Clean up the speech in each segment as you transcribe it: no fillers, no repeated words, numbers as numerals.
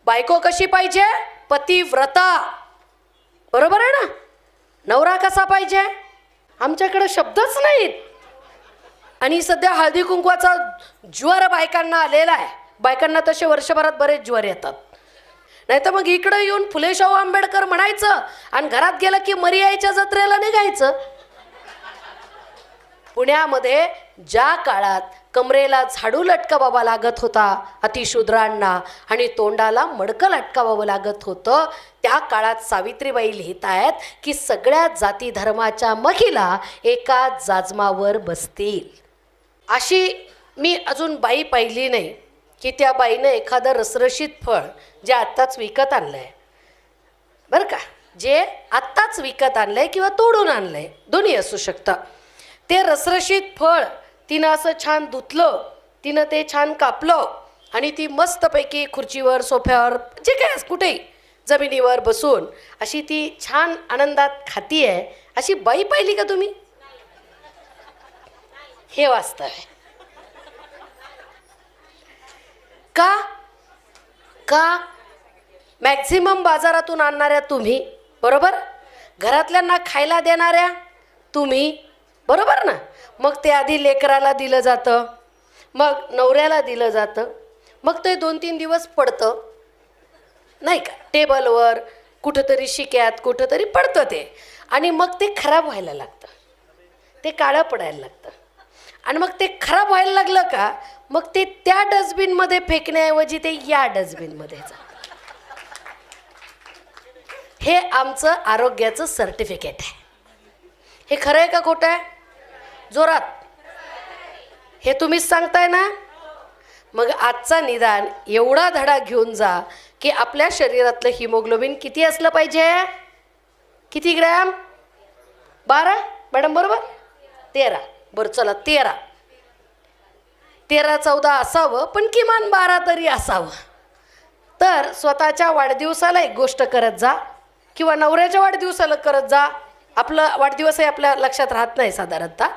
बायको कशी पाहिजे? पतिव्रता. बरोबर आहे ना? नवरा कसा पाहिजे? आमच्याकडे शब्दच नाहीत. आणि सध्या हळदी कुंकवाचा ज्वर बायकांना आलेला आहे. बायकांना तसे वर्षभरात बरेच ज्वर येतात. नाही तर मग इकडं येऊन फुले शाहू आंबेडकर म्हणायचं आणि घरात गेलं की मरियाईच्या जत्रेला निघायचं. पुण्यामध्ये ज्या काळात कमरेला झाडू लटकावावा लागत होता अतिशूद्रांना आणि तोंडाला मडकं लटकावावं लागत होतं, त्या काळात सावित्रीबाई लिहित आहेत की सगळ्या जाती धर्माच्या महिला एका जाजमावर बसतील. अशी मी अजून बाई पाहिली नाही की त्या बाईनं एखादं रसरशीत फळ जे आत्ताच विकत आणलं आहे, बरं का, जे आत्ताच विकत आणलं आहे किंवा तोडून आणलं आहे, दोन्ही असू शकतं, ते रसरशीत फळ तिनं असं छान धुतलं, तिनं ते छान कापलं आणि ती मस्तपैकी खुर्चीवर, सोफ्यावर, जे काय कुठेही जमिनीवर बसून अशी ती छान आनंदात खाती आहे. अशी बाई पाहिली का तुम्ही? हे वास्तव आहे. का का मॅक्झिमम बाजारातून आणणाऱ्या तुम्ही, बरोबर, घरातल्यांना खायला देणाऱ्या तुम्ही, बरोबर ना. मग ते आधी लेकराला दिलं जातं, मग नवऱ्याला दिलं जातं, मग ते 2-3 दिवस पडतं, नाही का, टेबलवर कुठंतरी शिक्यात कुठंतरी पडतं ते, आणि मग ते खराब व्हायला लागतं, ते काळं पडायला लागतं. आणि मग ते खराब व्हायला लागलं का मग ते त्या डस्टबिनमध्ये फेकण्याऐवजी ते या डस्टबिनमध्ये जातं. हे आमचं आरोग्याचं सर्टिफिकेट आहे. हे खरं आहे का खोटं आहे? जोरात. हे तुम्हीच सांगताय ना. मग आजचा निदान एवढा धडा घेऊन जा की आपल्या शरीरातलं हिमोग्लोबिन किती असलं पाहिजे? किती ग्रॅम? 12 मॅडम, बरोबर? 13. बरं चला 13-14 असावं, पण किमान 12 तरी असावं. तर स्वतःच्या वाढदिवसाला एक गोष्ट करत जा किंवा नवऱ्याच्या वाढदिवसाला करत जा. आपला वाढदिवसही आपल्या लक्षात राहत नाही साधारणतः.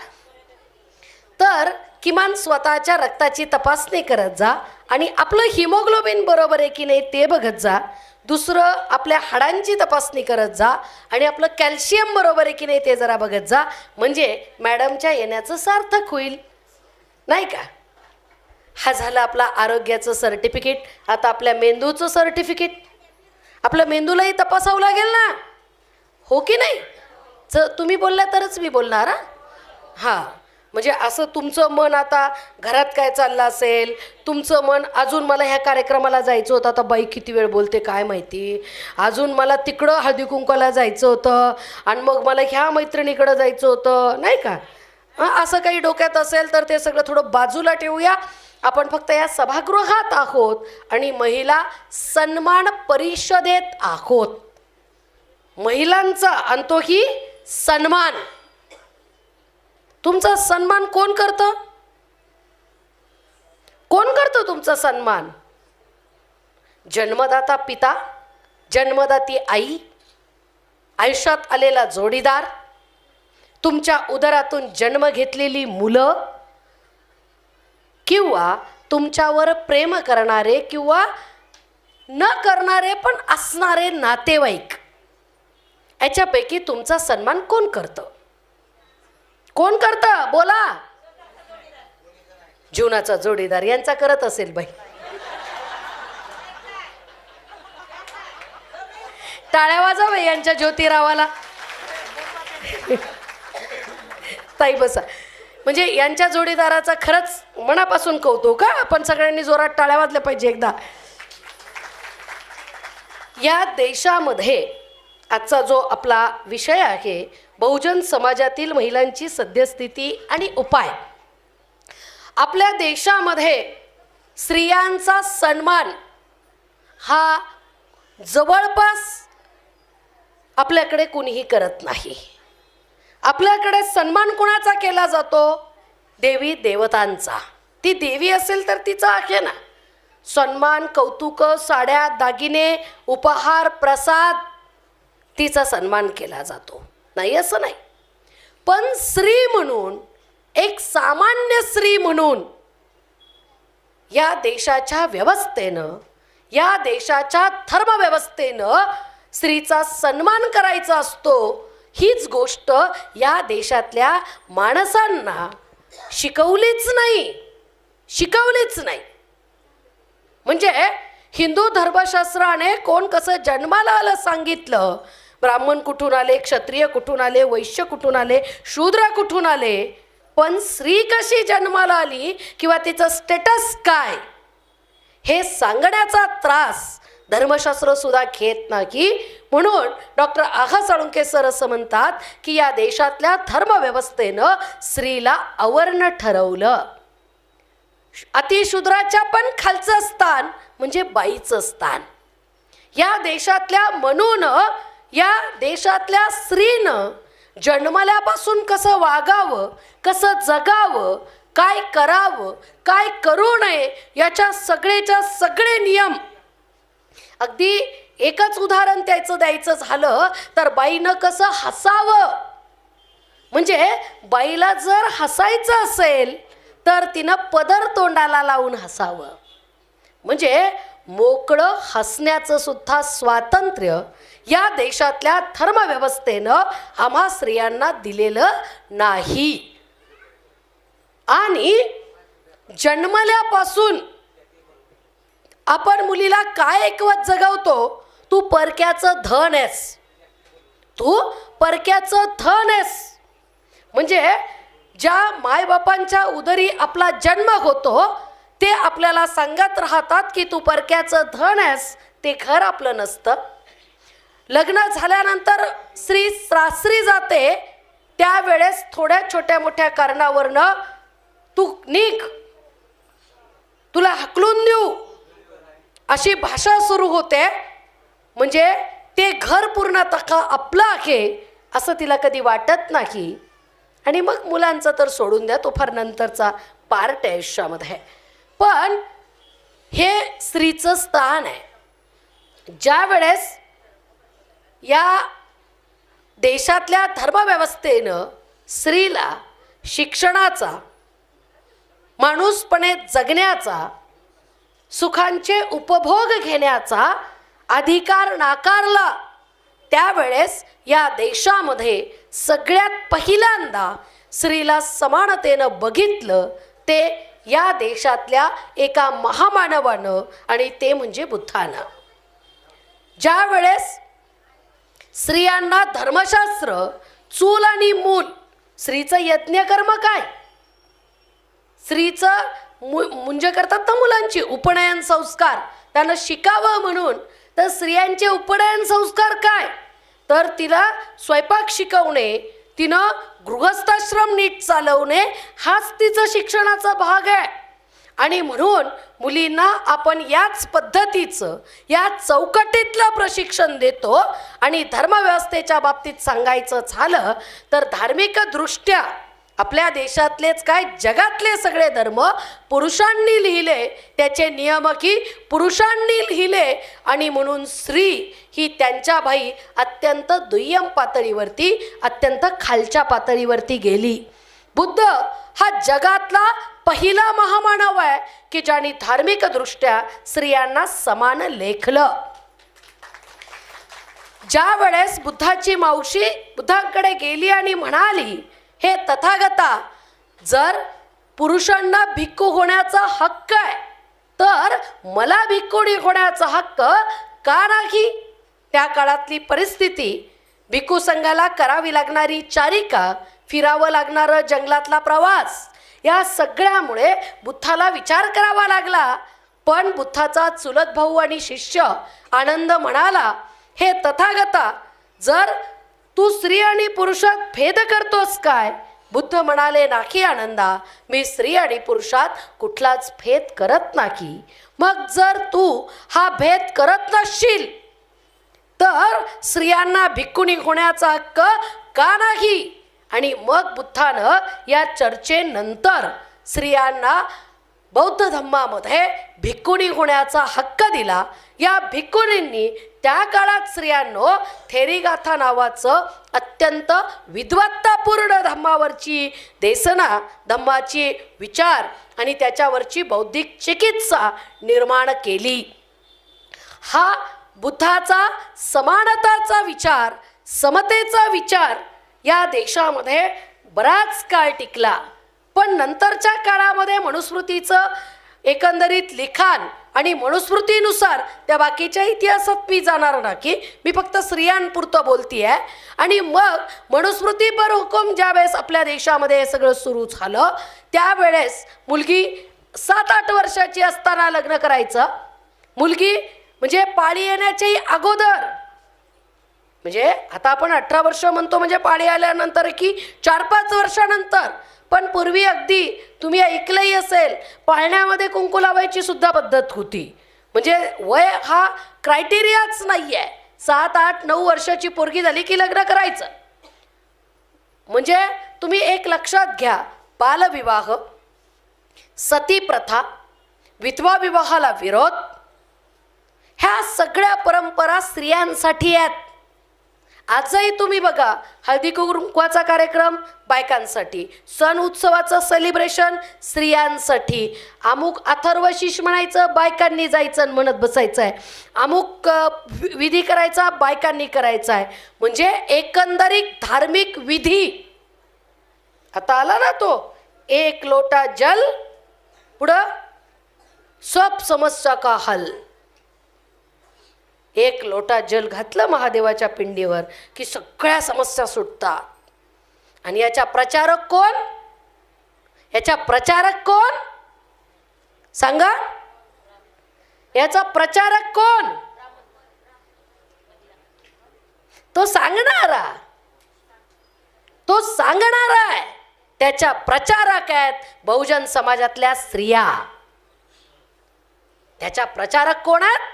तर किमान स्वतःच्या रक्ताची तपासणी करत जा आणि आपलं हिमोग्लोबिन बरोबर आहे की नाही ते बघत जा. दुसरं, आपल्या हाडांची तपासणी करत जा आणि आपलं कॅल्शियम बरोबर आहे की नाही ते जरा बघत जा. म्हणजे मॅडमच्या येण्याचं सार्थक होईल, नाही का. हा झालं आपला आरोग्याचं सर्टिफिकेट. आता आपल्या मेंदूचं सर्टिफिकेट. आपल्या मेंदूलाही तपासावं लागेल ना, हो की नाही? तुम्ही बोलला तरच मी बोलणार. हां, म्हणजे असं तुमचं मन आता घरात काय चाललं असेल, तुमचं मन अजून मला ह्या कार्यक्रमाला जायचं होतं, आता बाई किती वेळ बोलते काय माहिती, अजून मला तिकडं हळदी कुंकवाला जायचं होतं आणि मग मला ह्या मैत्रिणीकडं जायचं होतं, नाही का. असं काही डोक्यात असेल तर ते सगळं थोडं बाजूला ठेवूया. आपण फक्त या सभागृहात आहोत आणि महिला सन्मान परिषदेत आहोत. महिलांचा आणि तोही सन्मान. तुमचा सन्मान कोण करतं? कोण करतं तुमचा सन्मान? जन्मदाता पिता, जन्मदाती आई, आयुष्यात आलेला जोडीदार, तुमच्या उदरातून जन्म घेतलेली मुलं, किंवा तुमच्यावर प्रेम करणारे किंवा न करणारे पण असणारे नातेवाईक. याच्यापैकी तुमचा सन्मान कोण करतं? कोण करतं? बोला. जीवनाचा जोडीदार यांचा करत असेल बाई. टाळ्या वाजवा यांच्या ज्योतिरावाला. ताई बसा. म्हणजे यांच्या जोडीदाराचा खरंच मनापासून कौतुक. आपण सगळ्यांनी जोरात टाळ्या वाजल्या पाहिजे एकदा. या देशामध्ये आजचा जो आपला विषय आहे, बहुजन समाजातील महिलांची सद्यस्थिती आणि उपाय. आपल्या देशामध्ये स्त्रियांचा सन्मान हा जवळपास आपल्याकडे कुणीही करत नाही. आपल्याकडे सन्मान कोणाचा केला जातो? देवी देवतांचा. ती देवी असेल तर तिचा आहे ना सन्मान, कौतुक, साड्या, दागिने, उपहार, प्रसाद, तिचा सन्मान केला जातो. नाही असं नाही. पण स्त्री म्हणून, एक सामान्य स्त्री म्हणून या देशाच्या व्यवस्थेनं, या देशाच्या धर्मव्यवस्थेनं स्त्रीचा सन्मान करायचा असतो, हीच गोष्ट या देशातल्या माणसांना शिकवलीच नाही. म्हणजे हिंदू धर्मशास्त्राने कोण कसं जन्माला आलं सांगितलं. ब्राह्मण कुठून आले, क्षत्रिय कुठून आले, वैश्य कुठून आले, शूद्र कुठून आले, पण स्त्री कशी जन्माला आली किंवा तिचं स्टेटस काय हे सांगण्याचा त्रास धर्मशास्त्र सुद्धा घेत नाही. म्हणून डॉक्टर आहा साळुंखे सर असं म्हणतात की या देशातल्या धर्मव्यवस्थेनं स्त्रीला अवर्ण ठरवलं. अतिशूद्राच्या पण खालचं स्थान म्हणजे बाईचं स्थान. या देशातल्या मनूनं, या देशातल्या स्त्रीनं जन्मल्यापासून कसं वागावं, कसं जगावं, काय करावं, काय करू नये, याच्या सगळे नियम. अगदी एकच उदाहरण द्यायचं झालं तर बाईनं कसं हसावं. म्हणजे बाईला जर हसायचं असेल तर तिनं पदर तोंडाला लावून हसावं. म्हणजे मोकळं हसण्याचं सुद्धा स्वातंत्र्य या देशातल्या धर्मव्यवस्थेनं आम्हा स्त्रियांना दिलेलं नाही. आणि जन्मल्यापासून आपण मुलीला काय ऐकवत जगवतो, तू परक्याचं धन आहेस, तू परक्याचं धन आहेस. म्हणजे ज्या मायबापांच्या उदरी आपला जन्म होतो ते आपल्याला सांगत राहतात की तू परक्याचं धन आहेस. ते घर आपलं नसतं. लग्न झाल्यानंतर स्त्री सासरी जाते त्यावेळेस थोड्या छोट्या मोठ्या कारणावरनं तू निघ, तुला हकलून देऊ, अशी भाषा सुरू होते. म्हणजे ते घर पूर्णतः आपलं आहे असं तिला कधी वाटत नाही. आणि मग मुलांचं तर सोडून द्या, तो फार नंतरचा पार्ट आहे आयुष्यामध्ये. पण हे स्त्रीचं स्थान आहे. ज्या वेळेस या देशातल्या धर्मव्यवस्थेनं स्त्रीला शिक्षणाचा, माणूसपणे जगण्याचा, सुखांचे उपभोग घेण्याचा अधिकार नाकारला, त्यावेळेस या देशामध्ये सगळ्यात पहिल्यांदा स्त्रीला समानतेनं बघितलं ते या देशातल्या एका महामानवानं, आणि ते म्हणजे बुद्धानं. ज्या वेळेस स्त्रियांना धर्मशास्त्र चूल आणि मूल, स्त्रीचं यज्ञकर्म काय, स्त्रीचं मुंज करतात ना मुलांची उपनयन संस्कार, त्यांना शिकावं म्हणून. तर स्त्रियांचे उपनयन संस्कार काय, तर तिला स्वयंपाक शिकवणे, तिनं गृहस्थाश्रम नीट चालवणे, हाच तिचं शिक्षणाचा भाग आहे. आणि म्हणून मुलींना आपण याच पद्धतीचं, या चौकटीतलं प्रशिक्षण देतो. आणि धर्मव्यवस्थेच्या बाबतीत सांगायचं झालं तर धार्मिकदृष्ट्या आपल्या देशातलेच काय, जगातले सगळे धर्म पुरुषांनी लिहिले, त्याचे नियमही पुरुषांनी लिहिले. आणि म्हणून स्त्री ही त्यांच्या बाई अत्यंत दुय्यम पातळीवरती, अत्यंत खालच्या पातळीवरती गेली. बुद्ध हा जगातला पहिला महामानव आहे की ज्याने धार्मिकदृष्ट्या स्त्रियांना समान लेखलं. ज्या वेळेस बुद्धाची मावशी बुद्धांकडे गेली आणि म्हणाली, हे तथागता, जर पुरुषांना भिक्खू होण्याचा हक्क आहे तर मला भिक्खुणी होण्याचा हक्क का नाही. त्या काळातली परिस्थिती, भिक्खू संघाला करावी लागणारी चारिका, फिरावं लागणारं जंगलातला प्रवास, या सगळ्यामुळे बुद्धाला विचार करावा लागला. पण बुद्धाचा चुलत भाऊ आणि शिष्य आनंद म्हणाला, हे तथागता, जर तू स्त्री आणि पुरुषात भेद करतोस काय. बुद्ध म्हणाले, नाही आनंदा, मी स्त्री आणि पुरुषात कुठलाच भेद करत नाही. मग जर तू हा भेद करत नसशील तर स्त्रियांना भिक्खुणी होण्याचा हक्क का नाही. आणि मग बुद्धानं या चर्चेनंतर स्त्रियांना बौद्ध धम्मामध्ये भिक्खुणी होण्याचा हक्क दिला. या भिक्खुणींनी त्या काळात स्त्रियांनो थेरीगाथा नावाचं अत्यंत विद्वत्तापूर्ण धम्मावरची देसना, धम्माची विचार आणि त्याच्यावरची बौद्धिक चिकित्सा निर्माण केली. हा बुद्धाचा समानताचा विचार, समतेचा विचार या देशामध्ये बराच काळ टिकला. पण नंतरच्या काळामध्ये मनुस्मृतीचं एकंदरीत लिखाण आणि मनुस्मृतीनुसार त्या बाकीच्या इतिहासात मी जाणार ना, की मी फक्त स्त्रियांपुरतं बोलती आहे. आणि मग मनुस्मृती पर हुकूम ज्यावेळेस आपल्या देशामध्ये हे सगळं सुरू झालं त्यावेळेस मुलगी 7-8 वर्षाची असताना लग्न करायचं. मुलगी म्हणजे पाळी येण्याच्याही अगोदर, म्हणजे आता आपण 18 वर्ष म्हणतो म्हणजे पाळी आल्यानंतर की 4-5 वर्षानंतर. पण पूर्वी अगदी तुम्ही ऐकलंही असेल, पाळण्यामध्ये कुंकू लावायची सुद्धा पद्धत होती. म्हणजे वय हा क्रायटेरियाच नाही आहे. 7-8-9 वर्षाची पोरगी झाली की लग्न करायचं. म्हणजे तुम्ही एक लक्षात घ्या, बालविवाह, सती प्रथा, विधवा विवाहाला विरोध, ह्या सगळ्या परंपरा स्त्रियांसाठी आहेत. आजही तुम्ही बघा, हळदी कुंकवाचा कार्यक्रम बायकांसाठी, सण उत्सवाचं सेलिब्रेशन स्त्रियांसाठी, अमुक अथर्वशीष म्हणायचं बायकांनी जायचं आणि म्हणत बसायचं आहे, अमुक विधी करायचा बायकांनी करायचा आहे. म्हणजे एकंदरीत धार्मिक विधी. आता आला ना तो एक लोटा जल, पुढं सब समस्या का हल. एक लोटा जल घातलं महादेवाच्या पिंडीवर की सगळ्या समस्या सुटतात. आणि याच्या प्रचारक कोण? याच्या प्रचारक कोण सांगा? याचा प्रचारक कोण? तो सांगणारा, तो सांगणारा आहे. त्याच्या प्रचारक आहेत बहुजन समाजातल्या स्त्रिया. त्याच्या प्रचारक कोण आहेत?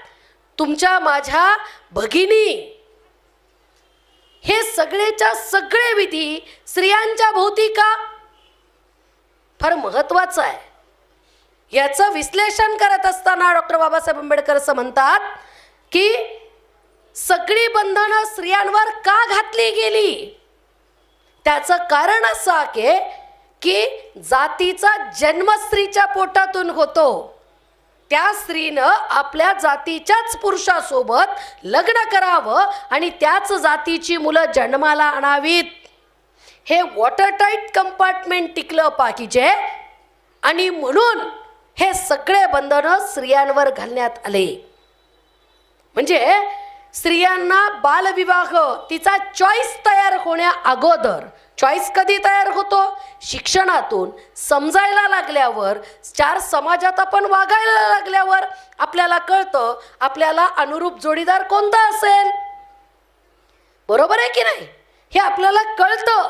तुमच्या माझ्या भगिनी. हे सगळेच्या सगळे विधी स्त्रियांच्या भोवती का? फार महत्वाचं आहे. याचं विश्लेषण करत असताना डॉक्टर बाबासाहेब आंबेडकर असं म्हणतात की सगळी बंधनं स्त्रियांवर का घातली गेली? त्याचं कारण असं आहे की जातीचा जन्म स्त्रीच्या पोटातून होतो. त्या स्त्रीनं आपल्या जातीच्याच पुरुषासोबत लग्न करावं आणि त्याच जातीची मुलं जन्माला आणावीत. हे वॉटरटाईट कंपार्टमेंट टिकलं पाहिजे आणि म्हणून हे सगळे बंधनं स्त्रियांवर घालण्यात आले. म्हणजे स्त्रियांना बालविवाह तिचा चॉईस तयार होण्या अगोदर, चॉईस कधी तयार होतो? शिक्षणातून, समजायला लागल्यावर, 4 समाजात आपण वागायला लागल्यावर आपल्याला कळतं आपल्याला अनुरूप जोडीदार कोणता असेल. बरोबर आहे की नाही? हे आपल्याला कळतं.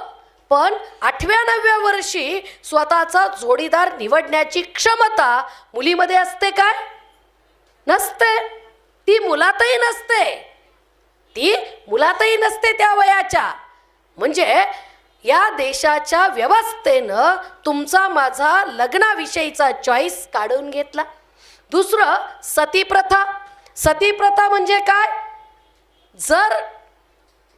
पण 8व्या-9व्या वर्षी स्वतःचा जोडीदार निवडण्याची क्षमता मुलीमध्ये असते काय? नसते. ती मुलातही नसते. ती मुलातही नसते त्या वयाच्या. म्हणजे या देशाच्या व्यवस्थेनं तुमचा माझा लग्नाविषयीचा चॉईस काढून घेतला. दुसरं सतीप्रथा. सतीप्रथा म्हणजे काय? जर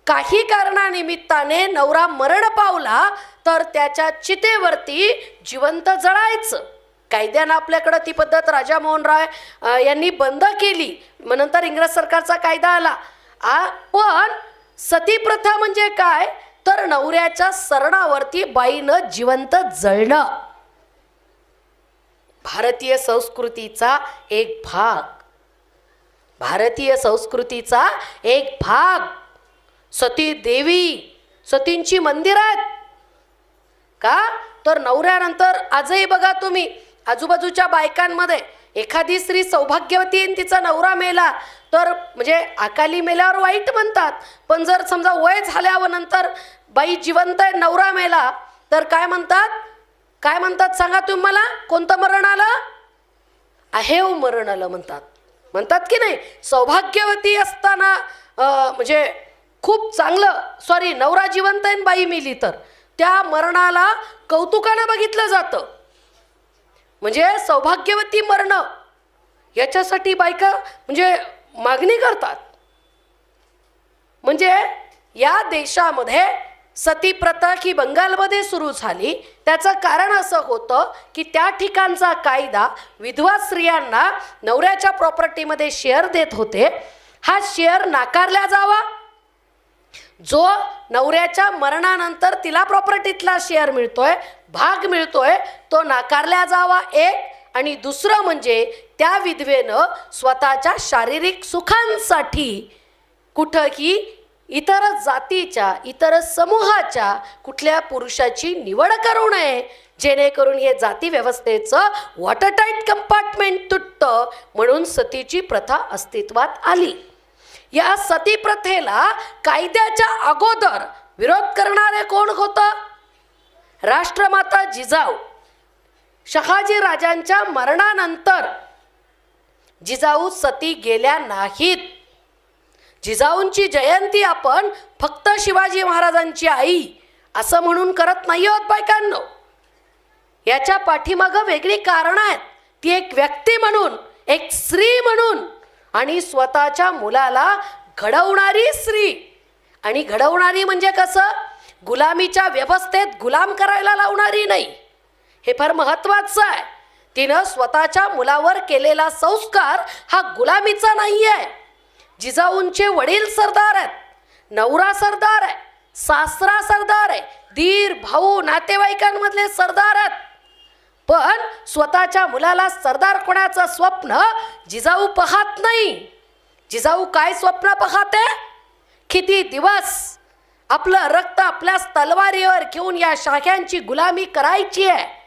काही कारणानिमित्ताने नवरा मरण पावला तर त्याच्या चितेवरती जिवंत जळायचं. कायद्यानं आपल्याकडं ती पद्धत राजा मोहन राय यांनी बंद केली. मग नंतर इंग्रज सरकारचा कायदा आला. पण सतीप्रथा म्हणजे काय? तर नवऱ्याच्या सरणावरती बाईनं जिवंत जळणं. भारतीय संस्कृतीचा एक भाग. भारतीय संस्कृतीचा एक भाग. सती देवी, सतींची मंदिर आहेत का? तर नवऱ्यानंतर आजही बघा तुम्ही आजूबाजूच्या बायकांमध्ये एखादी स्त्री सौभाग्यवती आहे, तिचा नवरा मेला तर म्हणजे अकाली मेल्यावर वाईट म्हणतात. पण जर समजा वय झाल्यावर नंतर बाई जिवंत आहे, नवरा मेला तर काय म्हणतात? काय म्हणतात सांगा तुम्ही मला? कोणतं मरण आलं? आहेव मरण आलं म्हणतात. म्हणतात की नाही? सौभाग्यवती असताना म्हणजे खूप चांगलं, सॉरी, नवरा जिवंत आहे बाई मेली तर त्या मरणाला कौतुकानं बघितलं जातं. म्हणजे सौभाग्यवती मरण याच्यासाठी बायका म्हणजे मागणी करतात. म्हणजे या देशामध्ये सती प्रथा ही बंगालमध्ये सुरू झाली, त्याचं कारण असं होतं की त्या ठिकाणचा कायदा विधवा स्त्रियांना नवऱ्याच्या प्रॉपर्टीमध्ये शेअर देत होते. हा शेअर नाकारला जावा. जो नवऱ्याच्या मरणानंतर तिला प्रॉपर्टीतला शेअर मिळतोय, भाग मिळतोय, तो नाकारला जावा एक. आणि दुसरं म्हणजे त्या विधवेनं स्वतःच्या शारीरिक सुखांसाठी कुठंही इतर जातीच्या, इतर समूहाच्या कुठल्या पुरुषाची निवड करू नये, जेणेकरून हे जाती व्यवस्थेचं वॉटरटाईट कंपार्टमेंट तुटतं. म्हणून सतीची प्रथा अस्तित्वात आली. या सती प्रथेला कायद्याच्या अगोदर विरोध करणारे कोण होतं? राष्ट्रमाता जिजाऊ. शहाजी राजांच्या मरणानंतर जिजाऊ सती गेल्या नाहीत. जिजाऊंची जयंती आपण फक्त शिवाजी महाराजांची आई असं म्हणून करत नाही आहोत बायकांनो. याच्या पाठीमागं वेगळी कारणं आहेत. ती एक व्यक्ती म्हणून, एक स्त्री म्हणून, आणि स्वतःच्या मुलाला घडवणारी स्त्री. आणि घडवणारी म्हणजे कसं? गुलामीच्या व्यवस्थेत गुलाम करायला लावणारी नाही. हे फार महत्त्वाचं आहे. तिनं स्वतःच्या मुलावर केलेला संस्कार हा गुलामीचा नाही आहे. जिजाऊंचे वडील सरदार आहेत, नवरा सरदार आहे, सासरा सरदार आहे, दीर भाऊ नातेवाईकांमधले सरदार आहेत. पण स्वतःच्या मुलाला सरदार कोणाचं स्वप्न जिजाऊ पाहत नाही. जिजाऊ काय स्वप्न पाहते? किती दिवस आपलं रक्त आपल्या तलवारीवर घेऊन या शाख्यांची गुलामी करायची आहे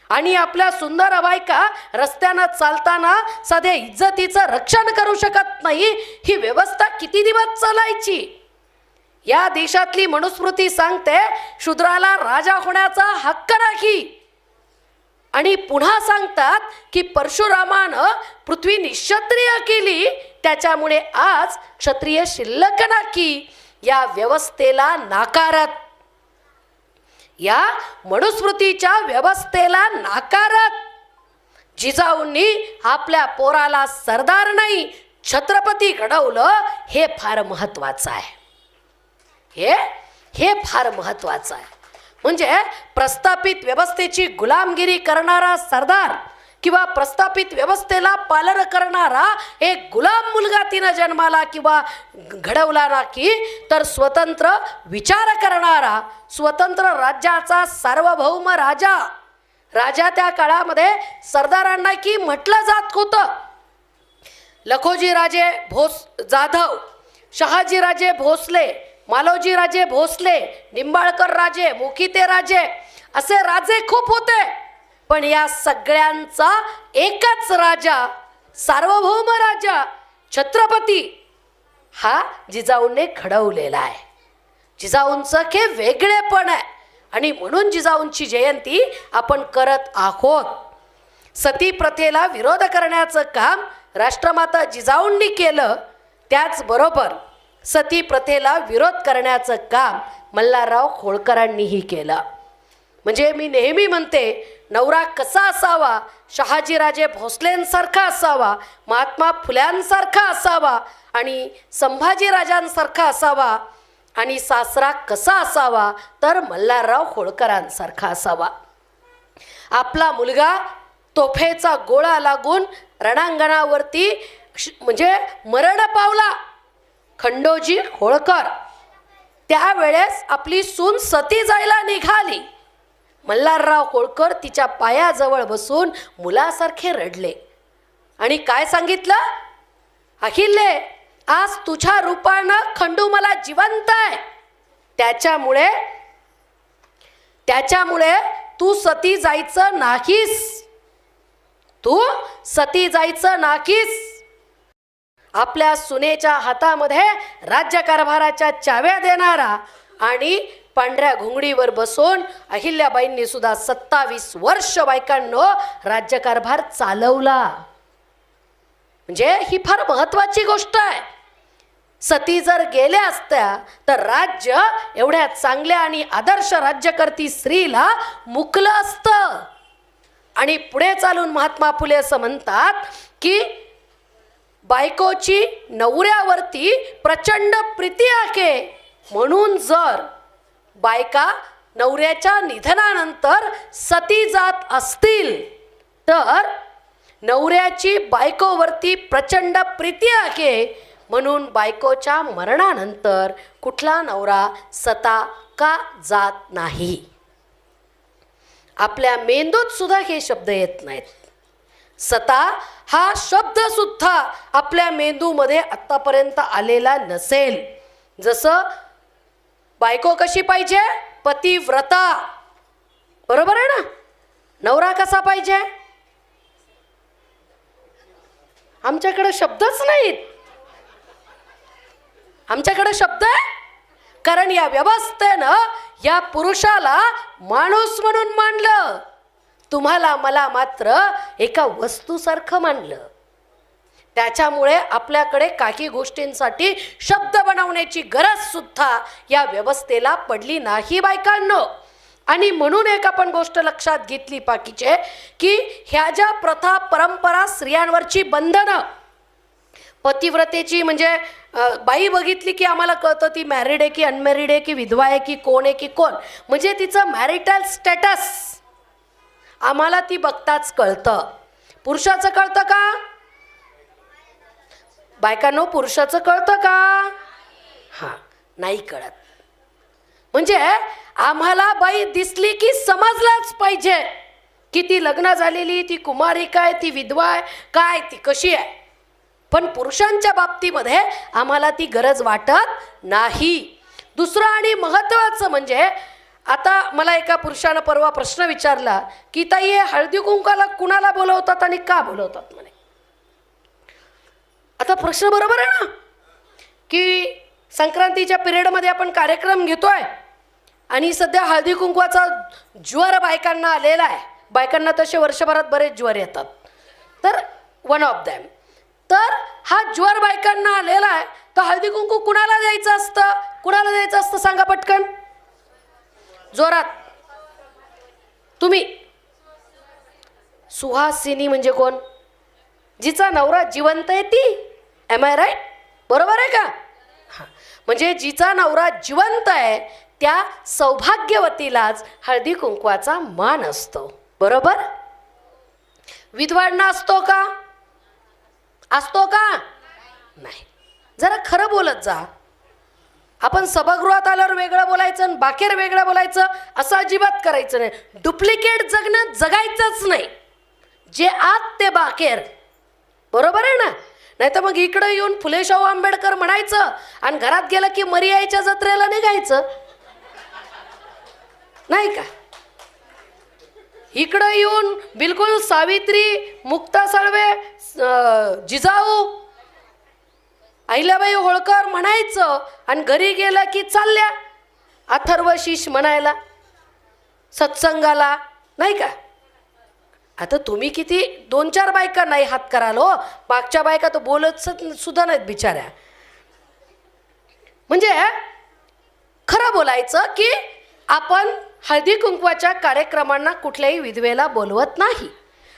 आणि आपल्या सुंदर बायका रस्त्यानं चालताना साधे इज्जतीचं रक्षण करू शकत नाही. ही व्यवस्था किती दिवस चालायची? या देशातली मनुस्मृती सांगते शूद्राला राजा होण्याचा हक्क नाही. आणि पुन्हा सांगतात की परशुरामानं पृथ्वी निक्षत्रिय केली, त्याच्यामुळे आज क्षत्रिय शिल्लक नाही. या व्यवस्थेला नाकारत, या मनुस्मृतीच्या व्यवस्थेला नाकारत जिजाऊंनी आपल्या पोराला सरदार नाही छत्रपती घडवलं. हे फार महत्त्वाचं आहे. हे फार महत्त्वाचं आहे. म्हणजे प्रस्थापित व्यवस्थेची गुलामगिरी करणारा सरदार किंवा प्रस्थापित व्यवस्थेला पालन करणारा एक गुलाम मुलगा तिनं जन्माला किंवा घडवला ना की, तर स्वतंत्र विचार करणारा, स्वतंत्र राज्याचा सार्वभौम राजा त्या काळामध्ये सरदारांना की म्हटलं जात होतं. लखोजी राजे जाधव, शहाजी राजे भोसले, मालोजी राजे भोसले, निंबाळकर राजे, मोहिते राजे, असे राजे खूप होते. पण या सगळ्यांचा एकच राजा, सार्वभौम राजा, छत्रपती हा जिजाऊने घडवलेला आहे. जिजाऊंचं हे वेगळेपण आहे आणि म्हणून जिजाऊंची जयंती आपण करत आहोत. सती प्रथेला विरोध करण्याचं काम राष्ट्रमाता जिजाऊंनी केलं. त्याचबरोबर सती प्रथेला विरोध करण्याचं काम मल्हारराव होळकरांनीही केलं. म्हणजे मी नेहमी म्हणते, नवरा कसा असावा? शहाजीराजे भोसलेंसारखा असावा, महात्मा फुल्यांसारखा असावा आणि संभाजीराजांसारखा असावा. आणि सासरा कसा असावा? तर मल्हारराव होळकरांसारखा असावा. आपला मुलगा तोफेचा गोळा लागून रणांगणावरती म्हणजे मरण पावला, खंडोजी होळकर. त्यावेळेस आपली सून सती जायला निघाली. मल्हारराव होळकर तिच्या पायाजवळ बसून मुलासारखे रडले आणि काय सांगितलं? अहिल्ये, आज तुझ्या रूपानं खंडू मला जिवंत आहे. त्याच्यामुळे तू सती जायचं नाहीस. तू सती जायचं नाहीस. आपल्या सुनेच्या हातामध्ये राज्यकारभाराच्या चाव्या देणारा आणि पांढऱ्या घोंगडीवर बसून अहिल्याबाईंनी सुद्धा 27 वर्ष बायकांनो राज्यकारभार चालवला. म्हणजे ही फार महत्त्वाची गोष्ट आहे. सती जर गेल्या असत्या तर राज्य एवढ्या चांगल्या आणि आदर्श राज्यकर्ती स्त्रीला मुकलं असतं. आणि पुढे चालून महात्मा फुले असं म्हणतात की बायकोची नवऱ्यावरती प्रचंड प्रीती आहे, म्हणून जर बायका नवऱ्याच्या निधनानंतर सती जात असतील तर नवऱ्याची बायकोवरती प्रचंड प्रीती आहे, म्हणून बायकोच्या मरणानंतर कुठला नवरा सता का जात नाही. आपल्या मेंदूत सुद्धा हे शब्द येत नाहीत. सता हा शब्द सुद्धा आपल्या मेंदूमध्ये आत्तापर्यंत आलेला नसेल. जसं बायको कशी पाहिजे, पतिव्रता, बरोबर आहे ना. नवरा कसा पाहिजे, आमच्याकडे शब्दच नाहीत. आमच्याकडे शब्द आहे कारण या व्यवस्थेनं या पुरुषाला माणूस म्हणून मानलं, तुम्हाला मला मात्र एका वस्तूसारखं मानलं. त्याच्यामुळे आपल्याकडे काही गोष्टींसाठी शब्द बनवण्याची गरज सुद्धा या व्यवस्थेला पडली नाही बायकांनो. आणि म्हणून एक आपण गोष्ट लक्षात घेतली बाकीचे, की ह्या ज्या प्रथा परंपरा स्त्रियांवरची बंधनं, पतिव्रतेची म्हणजे बाई बघितली की आम्हाला कळतं ती मॅरिड आहे की अनमॅरिड आहे की विधवा आहे की कोण आहे की कोण, म्हणजे तिचं मॅरिटल स्टेटस आम्हाला ती बघताच कळतं. पुरुषाचं कळतं का बायकांनो, पुरुषाचं कळतं का, हां नाही कळत. म्हणजे आम्हाला बाई दिसली की समजलाच पाहिजे की ती लग्न झालेली, ती कुमारिका आहे, ती विधवा आहे, काय ती कशी आहे. पण पुरुषांच्या बाबतीमध्ये आम्हाला ती गरज वाटत नाही. दुसरं आणि महत्त्वाचं म्हणजे, आता मला एका पुरुषानं परवा प्रश्न विचारला की ताई हे हळदी कुंकाला कुणाला बोलवतात आणि का बोलवतात म्हणे. आता प्रश्न बरोबर आहे ना, की संक्रांतीच्या पिरियडमध्ये आपण कार्यक्रम घेतोय आणि सध्या हळदी कुंकवाचा ज्वर बायकांना आलेला आहे. बायकांना तसे वर्षभरात बरेच ज्वर येतात, तर वन ऑफ दॅम. तर हा ज्वर बायकांना आलेला आहे, तर हळदी कुंकू कुणाला द्यायचं असतं, कुणाला द्यायचं असतं सांगा पटकन जोरात तुम्ही. सुहासिनी म्हणजे कोण, जिचा नवरा जिवंत आहे ती. एम आय राईट, बरोबर आहे का. हां, म्हणजे जिचा नवरा जिवंत आहे त्या सौभाग्यवतीलाच हळदी कुंकवाचा मान असतो, बरोबर. विधवांना असतो का, असतो का नाही. जरा खरं बोलत जा. आपण सभागृहात आल्यावर वेगळं बोलायचं आणि बाहेर वेगळं बोलायचं असं अजिबात करायचं नाही. डुप्लिकेट जगणं जगायचंच नाही, जे आत ते बाहेर, बरोबर आहे ना. नाही तर मग इकडं येऊन फुले शाहू आंबेडकर म्हणायचं आणि घरात गेलं की मरियाईच्या जत्रेला निघायचं नाही का. इकडं येऊन बिलकुल सावित्री, मुक्ता साळवे, जिजाऊ, अहिल्याबाई होळकर म्हणायचं आणि घरी गेलं की चालल्या अथर्वशीष म्हणायला सत्संगाला नाही का. आता तुम्ही किती 2-4 बायका नाही हात कराल हो, मागच्या बायका तर बोलत सुद्धा नाहीत बिचाऱ्या. म्हणजे खरं बोलायचं की आपण हळदी कुंकवाच्या कार्यक्रमांना कुठल्याही विधवेला बोलवत नाही.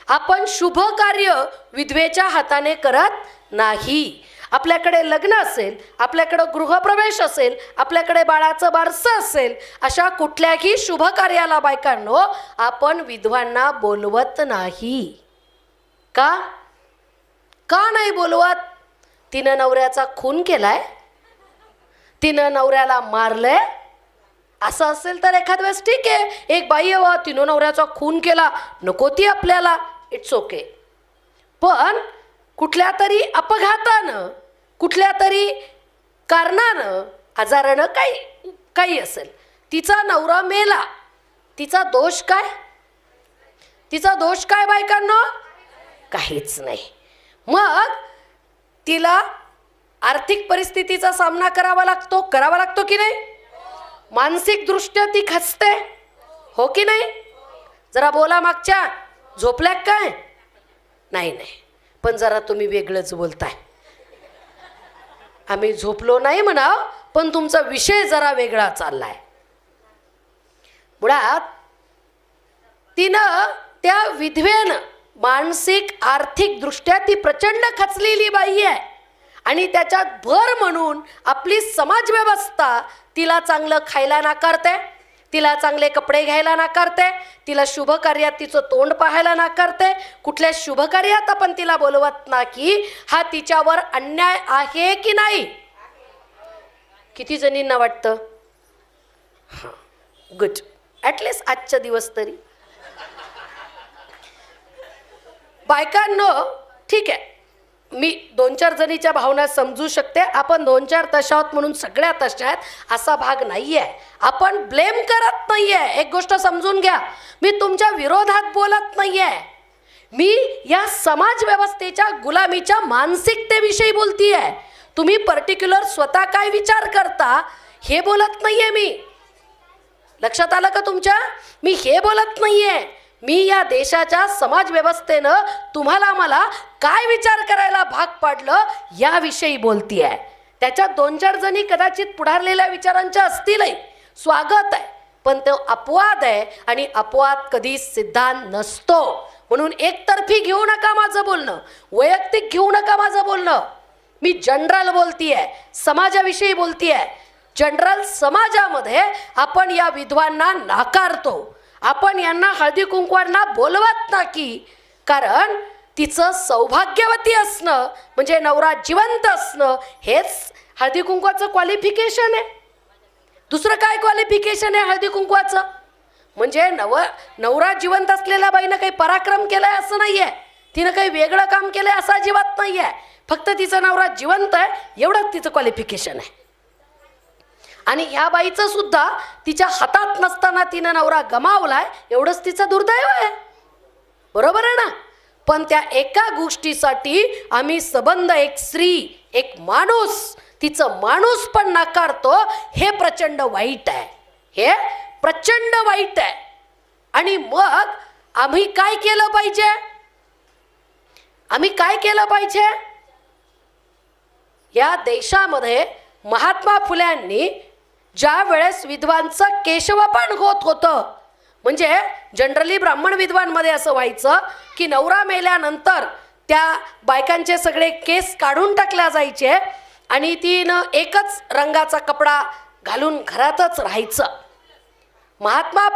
आपण शुभ कार्य विधवेच्या हाताने करत नाही. आपल्याकडे लग्न असेल, आपल्याकडे गृहप्रवेश असेल, आपल्याकडे बाळाचं बारसं असेल, अशा कुठल्याही शुभ कार्याला बायकांनो आपण विधवांना बोलवत नाही. का का नाही बोलवत. तिनं नवऱ्याचा खून केलाय, तिनं नवऱ्याला मारलंय, असं असेल तर एखाद वेळेस ठीक आहे, एक बाई आहे तिनं नवऱ्याचा खून केला, नको ती आपल्याला, इट्स ओके. पण कुठल्या तरी अपघातानं, कुठल्या तरी कारणानं, आजारानं, काही असेल, तिचा नवरा मेला, तिचा दोष काय, तिचा दोष काय बायकांनो, काहीच नाही. मग तिला आर्थिक परिस्थितीचा सामना करावा लागतो की नाही. मानसिक दृष्ट्या ती खचते हो की नाही. जरा बोला, मागच्या झोपल्या काय, नाही नाही, पण जरा तुम्ही वेगळंच बोलताय. आम्ही झोपलो नाही म्हणाव, पण तुमचा विषय जरा वेगळा चाललाय. मुळात तिनं, त्या विधवेनं मानसिक आर्थिक दृष्ट्या ती प्रचंड खचलेली बाई आहे आणि त्याच्यात भर म्हणून आपली समाजव्यवस्था तिला चांगलं खायला नाकारते, तिला चांगले कपडे घ्यायला नाकारते, तिला शुभ कार्यात तिचं तोंड पाहायला नाकारते, कुठल्या शुभ कार्यात आपण तिला बोलवत ना की हा तिच्यावर अन्याय आहे की नाही. किती जणींना वाटतं? हां, गुड. ॲटलिस्ट आजचा दिवस तरी. बायकांनो, ठीक आहे, मी 2-4 जणीच्या भावना समजू शकते. आपण 2-4 तशा आहोत म्हणून सगळ्या तशा आहेत असा भाग नाही आहे. आपण ब्लेम करत नाही आहे. एक गोष्ट समजून घ्या, मी तुमच्या विरोधात बोलत नाही आहे. मी या समाज व्यवस्थेच्या गुलामीच्या मानसिकतेविषयी बोलती आहे. तुम्ही पर्टिक्युलर स्वतः काय विचार करता हे बोलत नाही आहे मी. लक्षात आलं का तुमच्या? मी हे बोलत नाही आहे. मी या देशाच्या समाज व्यवस्थेनं तुम्हाला मला काय विचार करायला भाग पाडलं याविषयी बोलती आहे. त्याच्यात 2-4 जणी कदाचित पुढारलेल्या विचारांच्या असतीलही, स्वागत आहे. पण तो अपवाद आहे आणि अपवाद कधी सिद्धांत नसतो. म्हणून एकतर्फी घेऊ नका माझं बोलणं, वैयक्तिक घेऊ नका माझं बोलणं. मी जनरल बोलती आहे, समाजाविषयी बोलती आहे. जनरल समाजामध्ये आपण या विधवांना नाकारतो, आपण यांना हळदी कुंकवांना बोलवत ना की. कारण तिचं सौभाग्यवती असणं म्हणजे नवरा जिवंत असणं हेच हळदी कुंकवाचं क्वालिफिकेशन आहे. दुसरं काय क्वालिफिकेशन आहे हळदी कुंकवाचं? म्हणजे नवरा जिवंत असलेल्या बाईनं काही पराक्रम केलाय असं नाही आहे, तिनं काही वेगळं काम केलंय असं अजिबात नाही आहे. फक्त तिचा नवरा जिवंत आहे एवढंच तिचं क्वालिफिकेशन आहे. आणि ह्या बाईचं सुद्धा तिच्या हातात नसताना तिनं नवरा गमावलाय एवढंच तिचं दुर्दैव आहे. बरोबर आहे ना? पण त्या एका गोष्टीसाठी आम्ही संबंध, एक स्त्री, एक माणूस, तिचं माणूस पण नाकारतो. हे प्रचंड वाईट आहे, हे प्रचंड वाईट आहे. आणि मग आम्ही काय केलं पाहिजे? आम्ही काय केलं पाहिजे? या देशामध्ये महात्मा फुल्यांनी ज्या वेळेस विधवांचं केशवपण होत होतं, म्हणजे जनरली ब्राह्मण विधवांमध्ये असं व्हायचं की नवरा मेल्यानंतर त्या बायकांचे सगळे केस काढून टाकल्या जायचे आणि तिनं एकच रंगाचा कपडा घालून घरातच राहायचं. महात्मा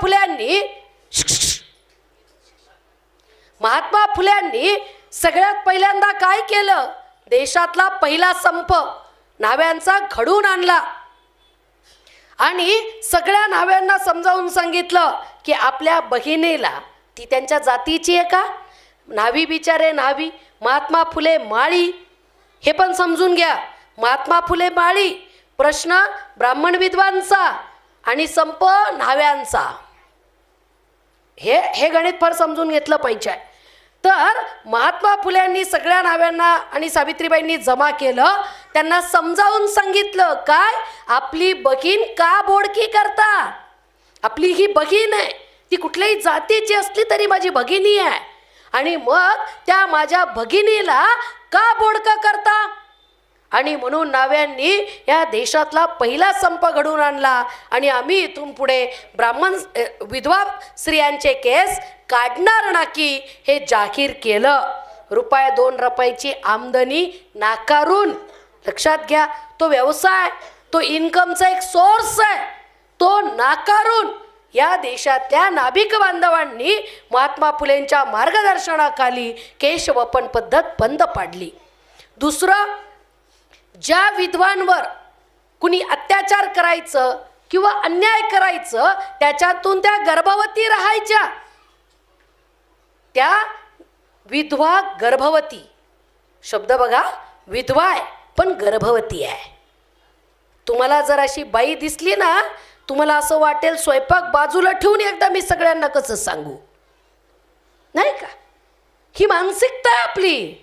फुल्यांनी सगळ्यात पहिल्यांदा काय केलं? देशातला पहिला संप न्हाव्यांचा घडून आणला आणि सगळ्या न्हाव्यांना समजावून सांगितलं की आपल्या बहिणीला, ती त्यांच्या जातीची आहे का? न्हावी बिचारे न्हावी. महात्मा फुले माळी, हे पण समजून घ्या. महात्मा फुले माळी, प्रश्न ब्राह्मण विद्वांचा आणि संप न्हाव्यांचा. हे गणित फार समजून घेतलं पाहिजे. तर महात्मा फुल्यांनी सगळ्या न्हाव्यांना आणि सावित्रीबाईंनी जमा केलं, त्यांना समजावून सांगितलं काय? आपली बहीण का बोडकी करता? आपली ही बहीण आहे, ती कुठल्याही जातीची असली तरी माझी भगिनी आहे, आणि मग त्या माझ्या भगिनीला का बोडकं करता? आणि म्हणून न्हाव्यांनी या देशातला पहिला संप घडून आणला आणि आम्ही इथून पुढे ब्राह्मण विधवा स्त्रियांचे केस काढणार नाकी हे जाहीर केलं. ₹2 आमदनी नाकारून. लक्षात घ्या, तो व्यवसाय, तो इन्कमचा एक सोर्स आहे, तो नाकारून या देशातल्या नाभिक बांधवांनी महात्मा फुलेंच्या मार्गदर्शनाखाली केशवपन पद्धत बंद पाडली. दुसरं, ज्या विधवांवर कुणी अत्याचार करायचं किंवा अन्याय करायचं त्याच्यातून त्या गर्भवती राहायच्या. त्या विधवा गर्भवती, शब्द बघा, विधवा आहे पण गर्भवती आहे. तुम्हाला जर अशी बाई दिसली ना, तुम्हाला असं वाटेल स्वयंपाक बाजूला ठेवून एकदा मी सगळ्यांना कसं सांगू, नाही का? ही मानसिकता आहे आपली.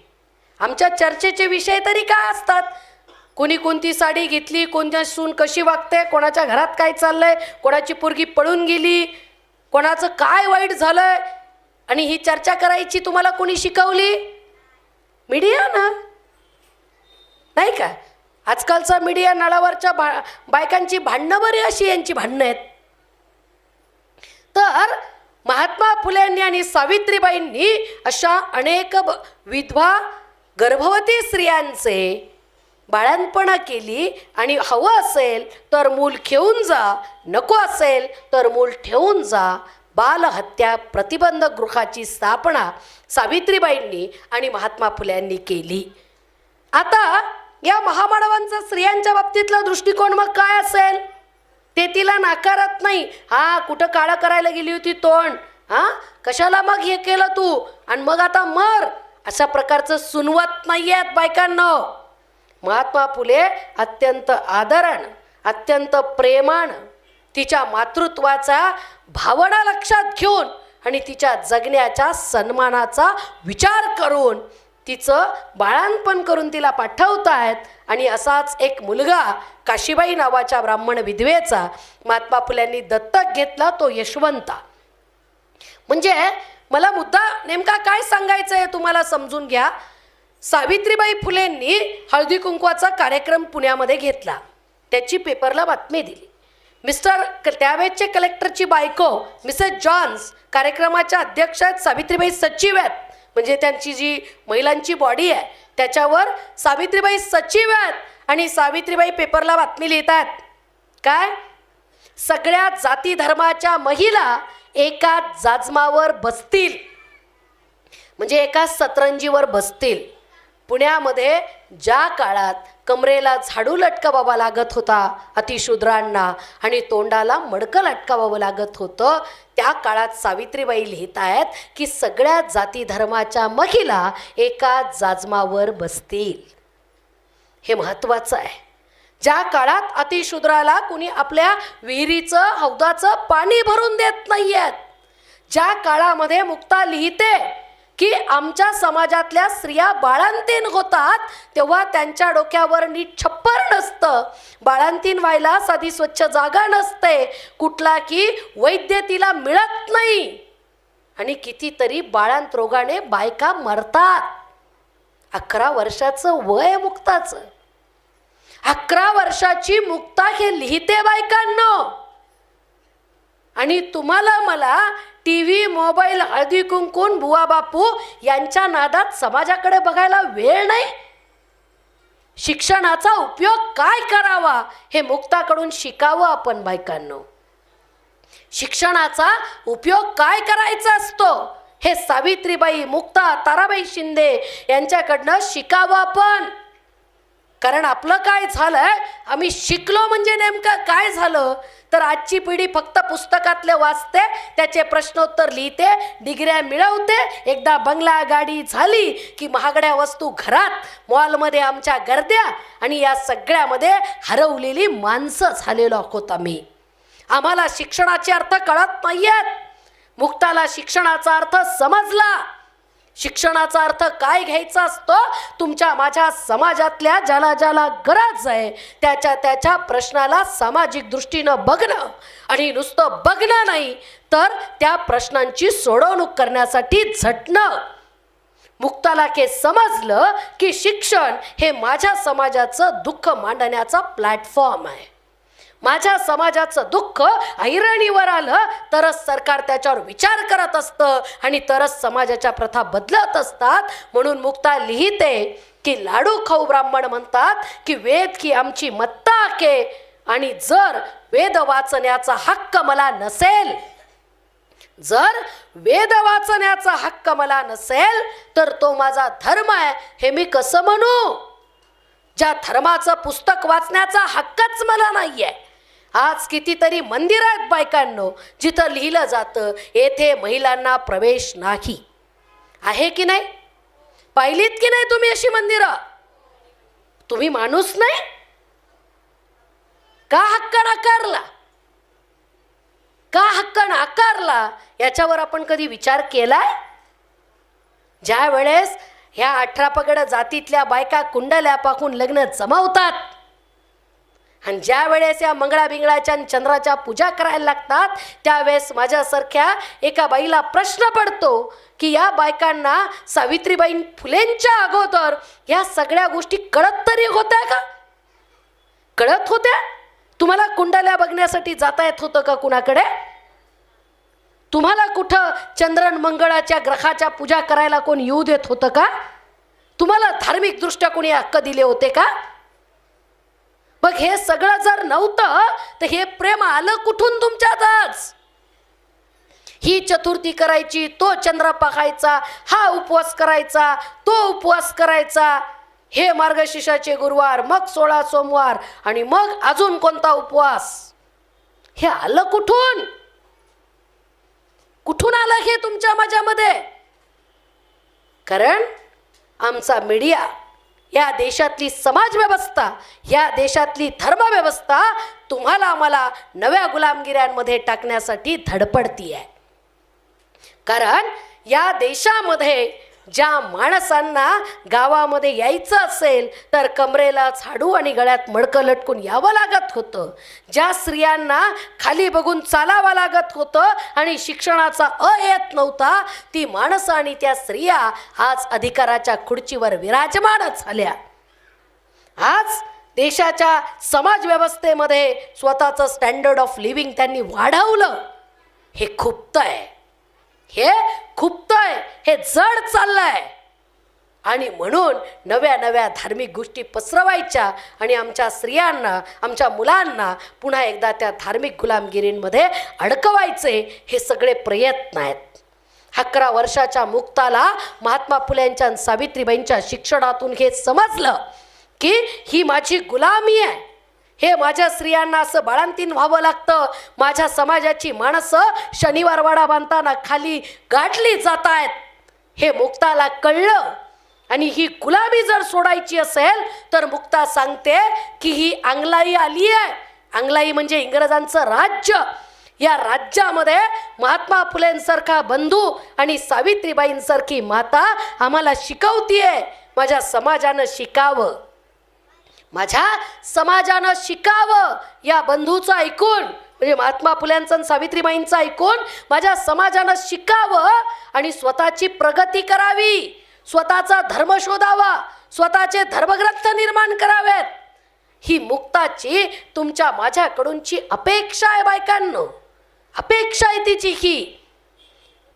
आमच्या चर्चेचे विषय तरी काय असतात? कोणी कोणती साडी घेतली, कोणत्या सून कशी वागते, कोणाच्या घरात काय चाललंय, कोणाची पोरगी पळून गेली, कोणाचं काय वाईट झालंय, आणि ही चर्चा करायची तुम्हाला कोणी शिकवली? मीडिया ना, नाही का? आजकालचा मीडिया नळावरच्या बायकांची भांडणं बरी अशी यांची भांडणं आहेत. तर महात्मा फुल्यांनी आणि सावित्रीबाईंनी अशा अनेक विधवा गर्भवती स्त्रियांचे बाळणपणा केली आणि हवं असेल तर मूल घेऊन जा, नको असेल तर मूल ठेवून जा. बालहत्या प्रतिबंध गृहाची स्थापना सावित्रीबाईंनी आणि महात्मा फुल्यांनी केली. आता या महामानवांचा स्त्रियांच्या बाबतीतला दृष्टिकोन मग काय असेल ते तिला नाकारत नाही. कुठं काळं करायला गेली होती तोंड, कशाला मग हे केलं तू आणि मग आता मर, अशा प्रकारचं सुनवत नाही आहेत बायकांना. महात्मा फुले अत्यंत आदरानं, अत्यंत प्रेमानं तिच्या मातृत्वाचा भावना लक्षात घेऊन आणि तिच्या जगण्याच्या सन्मानाचा विचार करून तिचं बाळंतपण करून तिला पाठवतायत. आणि असाच एक मुलगा काशीबाई नावाच्या ब्राह्मण विधवेचा महात्मा फुल्यांनी दत्तक घेतला, तो यशवंता. म्हणजे मला मुद्दा नेमका काय सांगायचं आहे तुम्हाला समजून घ्या. सावित्रीबाई फुलेंनी हळदी कुंकवाचा कार्यक्रम पुण्यामध्ये घेतला, त्याची पेपरला बातमी दिली. त्यावेळेचे कलेक्टरची बायको मिसेस जॉन्स कार्यक्रमाच्या अध्यक्ष आहेत, सावित्रीबाई सचिव आहेत. म्हणजे त्यांची जी महिलांची बॉडी आहे त्याच्यावर सावित्रीबाई सचिव आहेत. आणि सावित्रीबाई पेपरला बातमी लिहितात काय, सगळ्या जाती धर्माच्या महिला एका जाजमावर बसतील, म्हणजे एका सतरंजीवर बसतील. पुण्यामध्ये ज्या काळात कमरेला झाडू लटकावावा लागत होता अतिशूद्रांना आणि तोंडाला मडकं लटकावावं लागत होतं, त्या काळात सावित्रीबाई लिहित आहेत की सगळ्या जाती धर्माच्या महिला एका जाजमावर बसतील. हे महत्त्वाचं आहे. ज्या काळात अतिशूद्राला कुणी आपल्या विहिरीचं हौदाचं पाणी भरून देत नाही आहेत, ज्या काळामध्ये मुक्ता लिहिते की आमच्या समाजातल्या स्त्रिया बाळंतीण होतात तेव्हा त्यांच्या डोक्यावर नीट छप्पर नसतं, बाळंतीण व्हायला साधी स्वच्छ जागा नसते, कुठला की वैद्य तिला मिळत नाही आणि कितीतरी बाळंत रोगाने बायका मरतात. 11 वर्षाचं वय मुक्ताचं, 11 वर्षाची मुक्ता हे लिहिते बायकांनो. आणि तुम्हाला मला टीव्ही, मोबाईल, हळदी कुंकून, बुवा बापू यांच्या नादात समाजाकडे बघायला वेळ नाही. शिक्षणाचा उपयोग काय करावा हे मुक्ताकडून शिकावं आपण बायकांनो. शिक्षणाचा उपयोग काय करायचा असतो हे सावित्रीबाई, मुक्ता, ताराबाई शिंदे यांच्याकडनं शिकावं आपण. कारण आपलं काय झालंय, आम्ही शिकलो म्हणजे नेमकं काय झालं तर आजची पिढी फक्त पुस्तकातले वाचते, त्याचे प्रश्नोत्तर लिहिते, डिग्र्या मिळवते. एकदा बंगला गाडी झाली की महागड्या वस्तू घरात, मॉलमध्ये आमच्या गर्द्या आणि या सगळ्यामध्ये हरवलेली माणसं झालेलो आहोत आम्ही. आम्हाला शिक्षणाचे अर्थ कळत नाहीयेत. मुक्ताला शिक्षणाचा अर्थ समजला. शिक्षणाचा अर्थ काय घ्यायचा असतो, तुमच्या माझ्या समाजातल्या ज्याला ज्याला गरज आहे त्याच्या प्रश्नाला सामाजिक दृष्टीनं बघणं आणि नुसतं बघणं नाही तर त्या प्रश्नांची सोडवणूक करण्यासाठी झटणं. मुक्ताला हे समजलं की शिक्षण हे माझ्या समाजाचं दुःख मांडण्याचा प्लॅटफॉर्म आहे. माझ्या समाजाचं दुःख ऐरणीवर आलं तरच सरकार त्याच्यावर विचार करत असतं आणि तरच समाजाच्या प्रथा बदलत असतात. म्हणून मुक्ता लिहिते की लाडू खाऊ ब्राह्मण म्हणतात की वेद की आमची मत्ता के, आणि जर वेद वाचण्याचा हक्क मला नसेल, जर वेद वाचण्याचा हक्क मला नसेल तर तो माझा धर्म आहे हे मी कसं म्हणू. ज्या धर्माचं पुस्तक वाचण्याचा हक्कच मला नाही आहे. आज कितीतरी मंदिर आहेत बायकांनो जिथं लिहिलं जातं येथे महिलांना प्रवेश नाही. आहे की नाही? पाहिलीत की नाही तुम्ही अशी मंदिरं? तुम्ही माणूस नाही का हक्क नाकारला? का हक्क नाकारला याच्यावर आपण कधी विचार केलाय? ज्या वेळेस ह्या 18 पगड जातीतल्या बायका कुंडल्या पाकून लग्न जमावतात आणि ज्या वेळेस या मंगळा बिंगळाच्या चंद्राच्या पूजा करायला लागतात त्यावेळेस माझ्यासारख्या एका बाईला प्रश्न पडतो की या बायकांना सावित्रीबाई फुलेंच्या अगोदर या सगळ्या गोष्टी कळत तरी होत्या का? कळत होत्या? तुम्हाला कुंडल्या बघण्यासाठी जाता येत होतं का कुणाकडे? तुम्हाला कुठं चंद्रन मंगळाच्या ग्रहाच्या पूजा करायला कोण येऊ देत होतं का? तुम्हाला धार्मिक दृष्ट्या कोणी हक्क दिले होते का? मग हे सगळं जर नव्हतं तर हे प्रेम आलं कुठून तुमच्यातच? ही चतुर्थी करायची, तो चंद्र पाहायचा, हा उपवास करायचा, तो उपवास करायचा, हे मार्गशीर्षाचे गुरुवार, मग 16 सोमवार आणि मग अजून कोणता उपवास, हे आलं कुठून? कुठून आलं हे तुमच्या माझ्यामध्ये? कारण आमचा मीडिया, या देशातली समाज व्यवस्था, या देशातली धर्म व्यवस्था तुम्हाला आम्हाला नव्या गुलामगिऱ्यांमध्ये टाकण्यासाठी धडपडती आहे. कारण या देशामध्ये ज्या माणसांना गावामध्ये यायचं असेल तर कमरेला झाडू आणि गळ्यात मडकं लटकून यावं लागत होतं, ज्या स्त्रियांना खाली बघून चालावं लागत होतं आणि शिक्षणाचा येत नव्हता, ती माणसं आणि त्या स्त्रिया आज अधिकाराच्या खुर्चीवर विराजमान झाल्या. आज देशाच्या समाज व्यवस्थेमध्ये स्वतःचं स्टँडर्ड ऑफ लिव्हिंग त्यांनी वाढवलं. हे खुपतंय, हे खुपतंय, हे जड चाललंय. आणि म्हणून नव्या नव्या धार्मिक गोष्टी पसरवायच्या आणि आमच्या स्त्रियांना, आमच्या मुलांना पुन्हा एकदा त्या धार्मिक गुलामगिरींमध्ये अडकवायचे हे सगळे प्रयत्न आहेत. 11 वर्षाच्या मुक्ताला महात्मा फुलेंच्या आणि सावित्रीबाईंच्या शिक्षणातून हे समजलं की ही माझी गुलामी आहे. हे माझ्या स्त्रियांना असं बाळंतीण व्हावं लागतं. माझ्या समाजाची माणसं शनिवार वाडा बांधताना खाली गाठली जात आहेत, हे मुक्ताला कळलं. आणि ही गुलामी जर सोडायची असेल तर मुक्ता सांगते की ही अंगलाई आली आहे. अंगलाई म्हणजे इंग्रजांचं राज्य. या राज्यामध्ये महात्मा फुलेंसारखा बंधू आणि सावित्रीबाईंसारखी माता आम्हाला शिकवतीये. माझ्या समाजानं शिकावं, माझ्या समाजानं शिकावं. या बंधूचं ऐकून, म्हणजे महात्मा फुल्यांचं आणि सावित्रीबाईंचं ऐकून माझ्या समाजानं शिकावं आणि स्वतःची प्रगती करावी, स्वतःचा धर्म शोधावा, स्वतःचे धर्मग्रंथ निर्माण करावेत. ही मुक्ताची तुमच्या माझ्याकडूनची अपेक्षा आहे बायकांनो, अपेक्षा आहे तिची. ही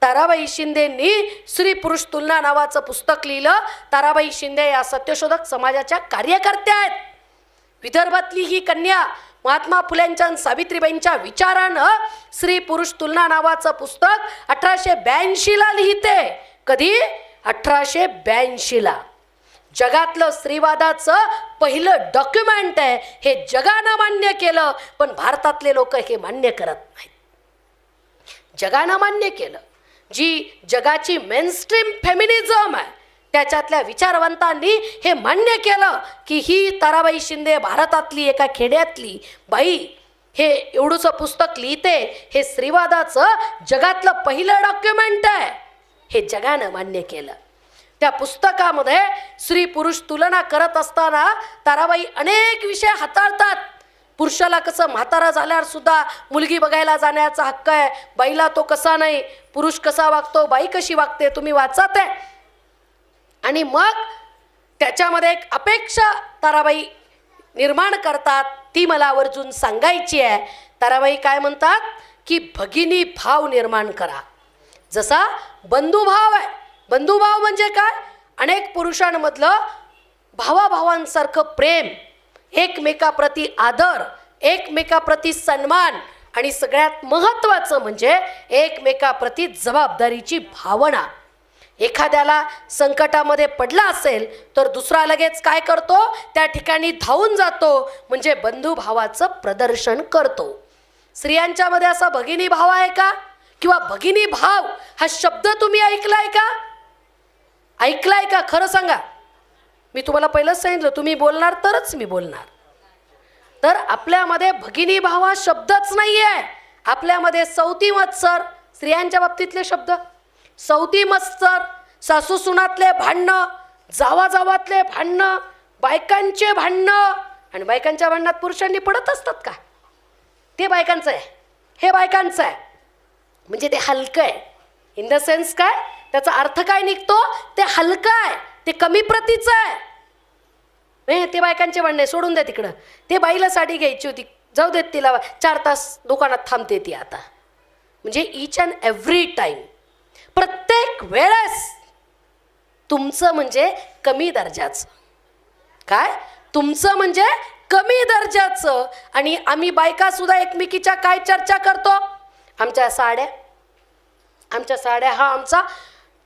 ताराबाई शिंदेंनी स्त्री पुरुष तुलना नावाचं पुस्तक लिहिलं. ताराबाई शिंदे या सत्यशोधक समाजाच्या कार्यकर्त्या आहेत. विदर्भातली ही कन्या महात्मा फुलेंच्या आणि सावित्रीबाईंच्या विचारानं स्त्री पुरुष तुलना नावाचं पुस्तक 1882ला लिहिते. कधी? 1882ला. जगातलं स्त्रीवादाचं पहिलं डॉक्युमेंट आहे. हे जगानं मान्य केलं, पण भारतातले लोक हे मान्य करत नाहीत. जगानं मान्य केलं. जी जगाची मेनस्ट्रीम फेमिनिझम आहे त्याच्यातल्या विचारवंतांनी हे मान्य केलं की ही ताराबाई शिंदे भारतातली एका खेड्यातली बाई हे एवढंसं पुस्तक लिहिते. हे स्त्रीवादाचं जगातलं पहिलं डॉक्युमेंट आहे. हे जगानं मान्य केलं. त्या पुस्तकामध्ये स्त्री पुरुष तुलना करत असताना ताराबाई अनेक विषय हाताळतात. पुरुषाला कसं म्हातारा झाल्यावर सुद्धा मुलगी बघायला जाण्याचा हक्क आहे, बाईला तो कसा नाही, पुरुष कसा वागतो, बाई कशी वागते, तुम्ही वाचत आहे. आणि मग त्याच्यामध्ये एक अपेक्षा ताराबाई निर्माण करतात, ती मला आवर्जून सांगायची आहे. ताराबाई काय म्हणतात की भगिनी भाव निर्माण करा. जसा बंधुभाव आहे, बंधुभाव म्हणजे काय? अनेक पुरुषांमधलं भावाभावांसारखं प्रेम, एकमेकाप्रती आदर, एकमेकाप्रती सन्मान आणि सगळ्यात महत्त्वाचं म्हणजे एकमेकाप्रती जबाबदारीची भावना. एखाद्याला संकटामध्ये पडला असेल तर दुसरा लगेच काय करतो? त्या ठिकाणी धावून जातो, म्हणजे बंधुभावाचं प्रदर्शन करतो. स्त्रियांच्यामध्ये असा भगिनी भाव आहे का? किंवा भगिनी भाव हा शब्द तुम्ही ऐकलाय का? ऐकलाय का? खरं सांगा. मी तुम्हाला पहिलंच सांगितलं, तुम्ही बोलणार तरच मी बोलणार. तर आपल्यामध्ये भगिनी भाव हा शब्दच नाही आहे. आपल्यामध्ये सौती मत्सर, स्त्रियांच्या बाबतीतले शब्द, सौती मत्सर, सासू सुनातले भांडणं, जावाजावातले भांडणं, बायकांचे भांडणं. आणि बायकांच्या भांडणात पुरुषांनी पडत असतात का? ते बायकांचं आहे, हे बायकांचं आहे. म्हणजे ते हलकं आहे. इन द सेन्स काय? त्याचा अर्थ काय निघतो? ते हलकं आहे, ते कमी प्रतीचं आहे. ते बायकांचे भांडणे सोडून द्या तिकडं. ते बाईला साडी घ्यायची होती, जाऊ देत, तिला 4 तास दुकानात थांबते ती आता. म्हणजे ईच अँड एव्हरी टाईम, प्रत्येक वेळेस तुमचं म्हणजे कमी दर्जाचं. काय? तुमचं म्हणजे कमी दर्जाचं. आणि आम्ही बायका सुद्धा एकमेकीच्या काय चर्चा करतो? आमच्या साड्या हा आमचा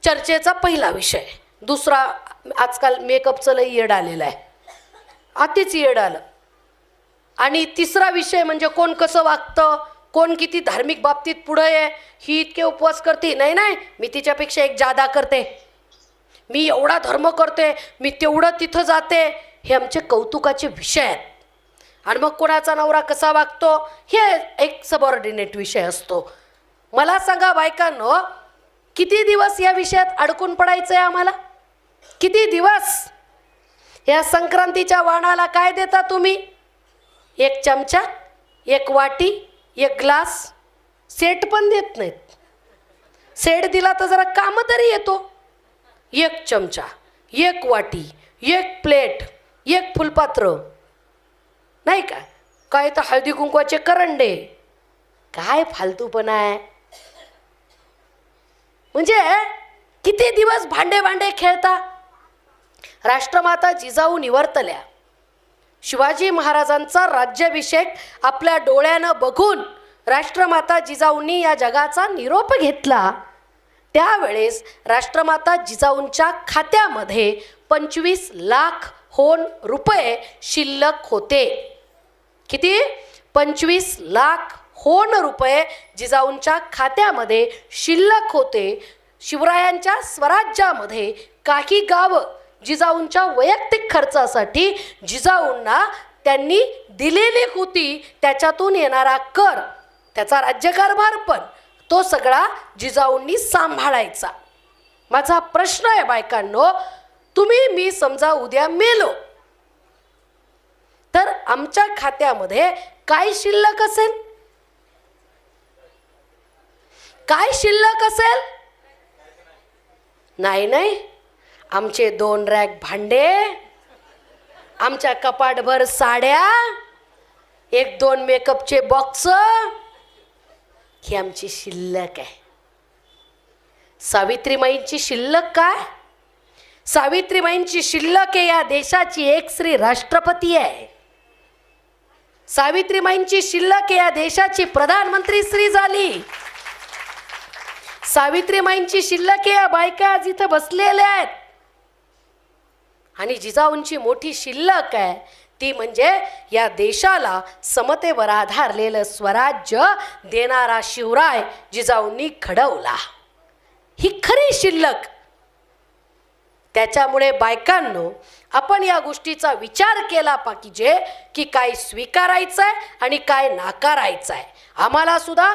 चर्चेचा पहिला विषय. दुसरा, आजकाल मेकअपचं लई येड आलेलं आहे, अतिच येड आलं. आणि तिसरा विषय म्हणजे कोण कसं वागतं, कोण किती धार्मिक बाबतीत पुढं आहे. ही इतके उपवास करते, नाही नाही मी तिच्यापेक्षा एक जादा करते, मी एवढा धर्म करते, मी तेवढं तिथं जाते. हे आमचे कौतुकाचे विषय आहेत. आणि मग कोणाचा नवरा कसा वागतो हे एक सबऑर्डिनेट विषय असतो. मला सांगा बायकांनो, किती दिवस या विषयात अडकून पडायचं आहे आम्हाला? किती दिवस? या संक्रांतीच्या वाणाला काय देता तुम्ही? एक चमचा, एक वाटी, एक ग्लास. सेट पण देत नाहीत. सेट दिला तर जरा काम तरी येतो. एक चमचा, एक वाटी, एक प्लेट, एक फुलपात्र, नाही का? काय तर हळदी कुंकवाचे करंडे. काय फालतूपणा आहे. म्हणजे किती दिवस भांडे भांडे खेळता? राष्ट्रमाता जिजाऊ निवर्तल्या. शिवाजी महाराजांचा राज्याभिषेक आपल्या डोळ्यानं बघून राष्ट्रमाता जिजाऊंनी या जगाचा निरोप घेतला. त्यावेळेस राष्ट्रमाता जिजाऊंच्या खात्यामध्ये 25 लाख रुपये शिल्लक होते. किती? 25 लाख रुपये जिजाऊंच्या खात्यामध्ये शिल्लक होते. शिवरायांच्या स्वराज्यामध्ये काही गावं जिजाऊंच्या वैयक्तिक खर्चासाठी जिजाऊंना त्यांनी दिलेली होती. त्याच्यातून येणारा कर, त्याचा राज्यकारभार पण तो सगळा जिजाऊंनी सांभाळायचा. माझा प्रश्न आहे बायकांनो, तुम्ही मी समजा उद्या मेलो तर आमच्या खात्यामध्ये काय शिल्लक असेल? काय शिल्लक असेल? नाही नाही, आमचे 2 रॅक भांडे, आमच्या कपाटभर साड्या, 1-2 मेकअपचे बॉक्स, ही आमची शिल्लक आहे. सावित्रीमाईंची शिल्लक काय? सावित्रीमाईंची शिल्लक आहे या देशाची एक श्री राष्ट्रपती आहे. सावित्रीमाईंची शिल्लक आहे या देशाची प्रधानमंत्री श्री झाली. सावित्रीमाईंची शिल्लक आहे या बायका आज इथं बसलेल्या आहेत. आणि जिजाऊंची मोठी शिल्लक आहे ती म्हणजे या देशाला समतेवर आधारलेलं स्वराज्य देणारा शिवराय जिजाऊंनी घडवला. ही खरी शिल्लक. त्याच्यामुळे बायकांनो, आपण या गोष्टीचा विचार केला पाहिजे की काय स्वीकारायचं आहे आणि काय नाकारायचं आहे. आम्हाला सुद्धा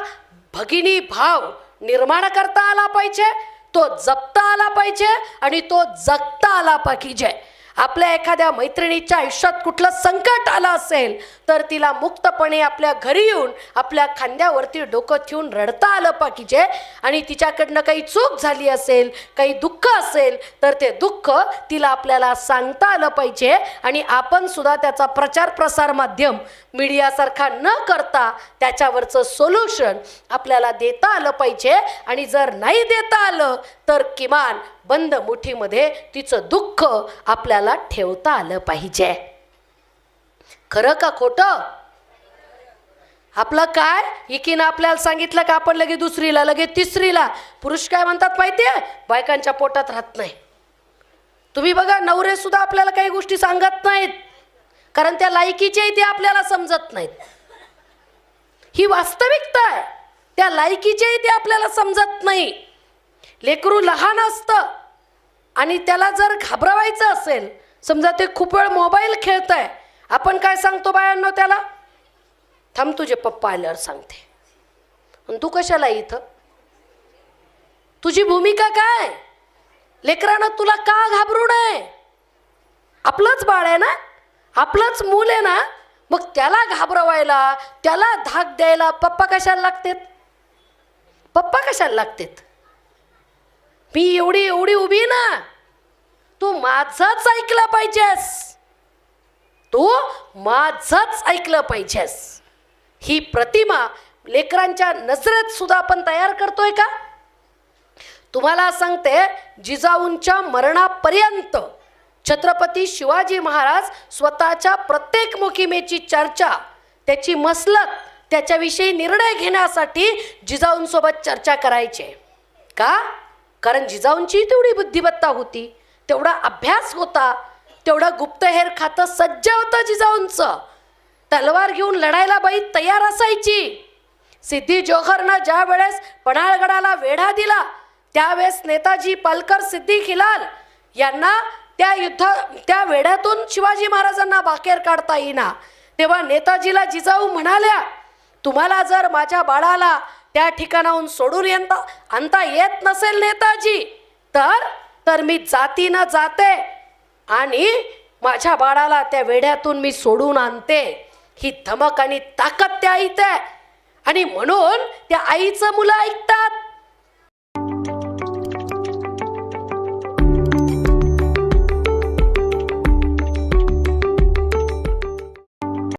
भगिनी भाव निर्माण करता आला पाहिजे, तो जपता आला पाहिजे आणि तो जगता आला पाहिजे. आपल्या एखाद्या मैत्रिणीच्या आयुष्यात कुठलं संकट आलं असेल तर तिला मुक्तपणे आपल्या घरी येऊन आपल्या खांद्यावरती डोकं ठेवून रडता आलं पाहिजे. आणि तिच्याकडनं काही चूक झाली असेल, काही दुःख असेल तर ते दुःख तिला आपल्याला सांगता आलं पाहिजे. आणि आपण सुद्धा त्याचा प्रचार प्रसार माध्यम मीडियासारखा न करता त्याच्यावरचं सोल्युशन आपल्याला देता आलं पाहिजे. आणि जर नाही देता आलं तर किमान बंद मुठीमध्ये तिचं दुःख आपल्याला ठेवता आलं पाहिजे. खरं का खोटं? आपलं काय एकीनं आपल्याला सांगितलं का आपण लगे दुसरीला, लगे तिसरीला. पुरुष काय म्हणतात माहितीये? बायकांच्या पोटात राहत नाही. तुम्ही बघा, नवरे सुद्धा आपल्याला काही गोष्टी सांगत नाहीत कारण त्या लायकीचे ते आपल्याला समजत नाहीत. ही वास्तविकता आहे. त्या लायकीचे ते आपल्याला समजत नाही. लेकरू लहान असतं आणि त्याला जर घाबरवायचं असेल, समजा ते खूप वेळ मोबाईल खेळत आहे, आपण काय सांगतो बायांनो त्याला? थांब तुझे पप्पा आल्यावर सांगते. आणि तू कशाला इथं? तुझी भूमिका काय? लेकरानं तुला का घाबरू नये? आपलंच बाळ आहे ना, आपलंच मूल आहे ना, मग त्याला घाबरवायला, त्याला धाक द्यायला पप्पा कशाला लागतात? पप्पा कशाला लागतात? मी एवढी उभी ना, तू माझंच ऐकलं पाहिजेस, तू माझंच ऐकलं पाहिजेस. ही प्रतिमा लेकरांच्या नजरेत सुद्धा आपण तयार करतोय का? तुम्हाला सांगते, जिजाऊंच्या मरणापर्यंत छत्रपती शिवाजी महाराज स्वतःच्या प्रत्येक मोहिमेची चर्चा, त्याची मसलत, त्याच्याविषयी निर्णय घेण्यासाठी जिजाऊंसोबत चर्चा करायचे. का? कारण जिजाऊंची तेवढी बुद्धिमत्ता होती, तेवढा अभ्यास होता, तेवढं गुप्तहेर खातं सज्ज होतं जिजाऊंचं. तलवार घेऊन लढायला बाई तयार असायची. सिद्धी जोहरनं ज्या वेळेस पन्हाळगडाला वेढा दिला त्यावेळेस नेताजी पालकर, सिद्दीक हिलाल यांना त्या वेढ्यातून शिवाजी महाराजांना बाहेर काढता येईना. तेव्हा नेताजीला जिजाऊ म्हणाल्या, तुम्हाला जर माझ्या बाळाला त्या ठिकाणाहून सोडून आणता येत नसेल नेताजी, तर मी जातीनं जाते आणि माझ्या बाळाला त्या वेढ्यातून मी सोडून आणते. ही धमक आणि ताकद त्या आईत आहे. आणि म्हणून त्या आईचं मुलं ऐकतात.